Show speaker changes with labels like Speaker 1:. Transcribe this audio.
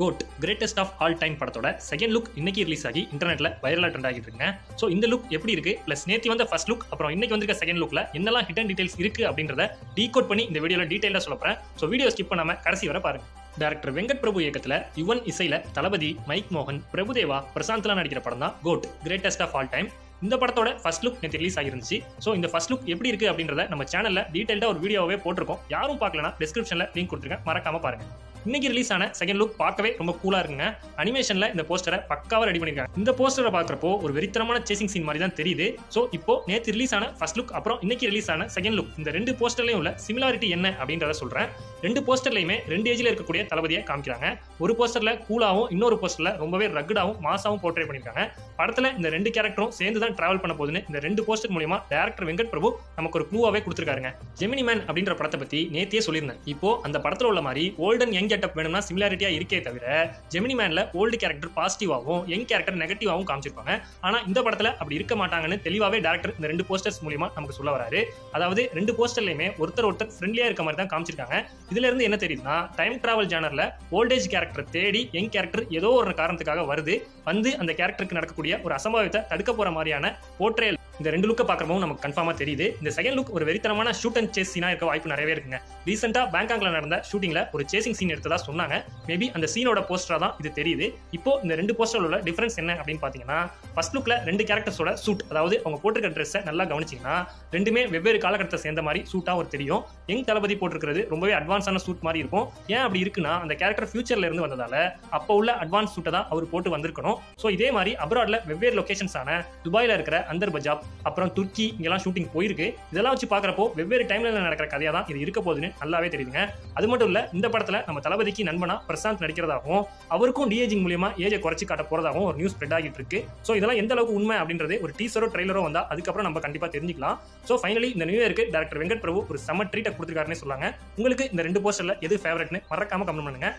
Speaker 1: Code greatest of all time படத்தோட second look இன்னைக்கு release ஆகி இன்டர்நெட்ல வைரலா ட்ரெண்ட் ஆகிட்டு இருக்குங்க. ஸோ இந்த லுக் எப்படி இருக்கு, பிளஸ் நேத்தி வந்த ஃபர்ஸ்ட் லுக் அப்புறம் இன்னைக்கு வந்திருக்க செகண்ட் லுக்ல என்னெல்லாம் ஹிடன் டீடைல்ஸ் இருக்கு அப்படின்றத டீகோட் பண்ணி இந்த வீடியோல டீடைலா சொல்ல போறேன். ஸோ வீடியோ ஸ்கிப் பண்ணாம கடைசி வரை பாருங்க. டைரக்டர் வெங்கட் பிரபு இயக்கத்துல யுவன் இசையில தளபதி, மைக் மோகன், பிரபுதேவா, பிரசாந்த்லாம் நடிக்கிற படம் தான் GOAT greatest of all time. இந்த படத்தோட ஃபர்ஸ்ட் லுக் நேற்று ரிலீஸ் ஆகிருந்துச்சு. ஸோ இந்த ஃபர்ஸ்ட் லுக் எப்படி இருக்கு அப்படின்றத நம்ம சேனல்ல டீடைல்டா ஒரு வீடியோவே போட்டிருக்கோம். யாரும் பார்க்கலனா டிஸ்கிரிப்ஷன்ல லிங்க் கொடுத்துருக்கேன், மறக்காம பாருங்க. இன்னைக்கு ரிலீஸ் ஆன செகண்ட் லுக் பார்க்கவே ரொம்ப கூலா இருக்குங்க. அனிமேஷன்ல இந்த போஸ்டரை பக்காவா ரெடி பண்ணிருக்காங்க. இந்த போஸ்டரை பார்க்கறப்போ ஒரு வெறித்தனமான சேசிங் சீன் மாதிரி தான் தெரியுது. ஸோ இப்போ நேற்று ரிலீஸ் ஆன ஃபர்ஸ்ட் லுக் அப்புறம் இன்னைக்கு ரிலீஸ் ஆன செகண்ட் லுக் இந்த ரெண்டு போஸ்டர்லயும் உள்ள சிமிலாரிட்டி என்ன அப்படின்றத சொல்றேன். ரெண்டு போஸ்டர்லயுமே ரெண்டு ஏஜ்ல இருக்கக்கூடிய தளபதியை காமிக்கிறாங்க. ஒரு போஸ்டர்ல கூலாவும் இன்னொரு போஸ்டர்ல ரொம்பவே ரக்கடாவும் மாசாவும் போர்ட்ரே பண்ணிருக்காங்க. படத்துல இந்த ரெண்டு கேரக்டரும் சேர்ந்து தான் டிராவல் பண்ண போகுதுன்னு இந்த ரெண்டு போஸ்டர் மூலமா டைரக்டர் வெங்கட் பிரபு நமக்கு ஒரு க்ளூவாவே கொடுத்துருக்காருங்க. ஜெமினி மேன் அப்படின்ற படத்தை பத்தி நேத்தியே சொல்லியிருந்தேன். இப்போ அந்த படத்துல உள்ள மாதிரி ஓல்ட் அண்ட் யங் கெட்டப் வேணும்னா சிமிலாரிட்டியா இருக்கே தவிர ஜெமினி மேன்ல ஓல்டு கேரக்டர் பாசிட்டிவாவும் யங் கேரக்டர் நெகட்டிவாவும் காமிச்சிருப்பாங்க. ஆனா இந்த படத்துல அப்படி இருக்க மாட்டாங்கன்னு தெளிவாவே டைரக்டர் இந்த ரெண்டு போஸ்டர்ஸ் மூலமா நமக்கு சொல்ல வராரு. அதாவது ரெண்டு போஸ்டர்லயுமே ஒருத்தர் ஃப்ரெண்ட்லியா இருக்க மாதிரி தான் காமிச்சிருக்காங்க. இதுல இருந்து என்ன தெரியுதுன்னா, டைம் டிராவல் ஜானர்ல ஓல்டேஜ் கேரக்டர் தேடி யங் கேரக்டர் ஏதோ ஒரு காரணத்துக்காக வந்து அந்த கேரக்டருக்கு நடக்கக்கூடிய ஒரு அசம்பாவியத்தை தடுக்க போற மாதிரியான போர்ட்ரேல் இந்த ரெண்டு லுக்கை பார்க்கறப்போ நமக்கு கன்ஃபார்மா தெரியுது. இந்த செகண்ட் லுக் ஒரு வெறித்தனமான ஷூட் அண்ட் சேஸ் சீனா இருக்க வாய்ப்பு நிறையவே இருக்குங்க. ரீசெண்டா பேங்காக்ல நடந்த ஷூட்டிங்ல ஒரு சேசிங் சீன் எடுத்ததா சொன்னாங்க. மேபி அந்த சீனோட போஸ்டரா தான் இது தெரியுது. இப்போ இந்த ரெண்டு போஸ்டர்ல உள்ள டிஃபரன்ஸ் என்ன அப்படின்னு பாத்தீங்கன்னா, ஃபர்ஸ்ட் லுக்ல ரெண்டு கேரக்டர்ஸோட சூட், அதாவது அவங்க போட்டிருக்க ட்ரெஸ்ஸை நல்லா கவனிச்சீங்கன்னா ரெண்டுமே வெவ்வேறு காலகட்டத்தை சேர்ந்த மாதிரி சூட்டா ஒரு தெரியும். யங் தளபதி போட்டிருக்கிறது ரொம்பவே அட்வான்ஸான சூட் மாதிரி இருக்கும். ஏன் அப்படி இருக்குன்னா, அந்த கேரக்டர் ஃபியூச்சர்ல இருந்து வந்ததால அப்போ உள்ள அட்வான்ஸ் சூட்டை தான் அவர் போட்டு வந்திருக்கணும். ஸோ இதே மாதிரி அப்ராட்ல வெவ்வேறு லொகேஷன்ஸான துபாயில இருக்கிற அந்தர் பஜாப், அப்புறம் துர்க்கி, இங்கெல்லாம் ஷூட்டிங் போயிருக்கு. இதெல்லாம் வச்சு பாக்குறப்போ வெவ்வேறு டைம்ல நடக்கிற கதையா தான் இது இருக்க போகுதுன்னு நல்லாவே தெரியுதுங்க. அது மட்டும் இல்ல, இந்த படத்துல நம்ம தளபதிக்கு நண்பனா பிரசாந்த் நடிக்கிறதாகவும் அவருக்கும் டிஏஜிங் மூலமா ஏஜை குறைச்சி காட்ட போறதாகவும் ஒரு நியூஸ் ஸ்ப்ரெட் ஆகிட்டு இருக்கு. ஸோ இதெல்லாம் எந்த அளவுக்கு உண்மை அப்படின்றது ஒரு டீசரோ ட்ரெய்லரோ வந்தா அதுக்கப்புறம் நம்ம கண்டிப்பா தெரிஞ்சுக்கலாம். ஸோ ஃபைனலி இந்த நியூ இயருக்கு டைரக்டர் வெங்கட் பிரபு ஒரு செம்ம ட்ரீட்டை கொடுத்துருக்காருன்னு சொல்லாங்க. உங்களுக்கு இந்த ரெண்டு போஸ்டர்ல எது ஃபேவரட்னு மறக்காம கமெண்ட் பண்ணுங்க.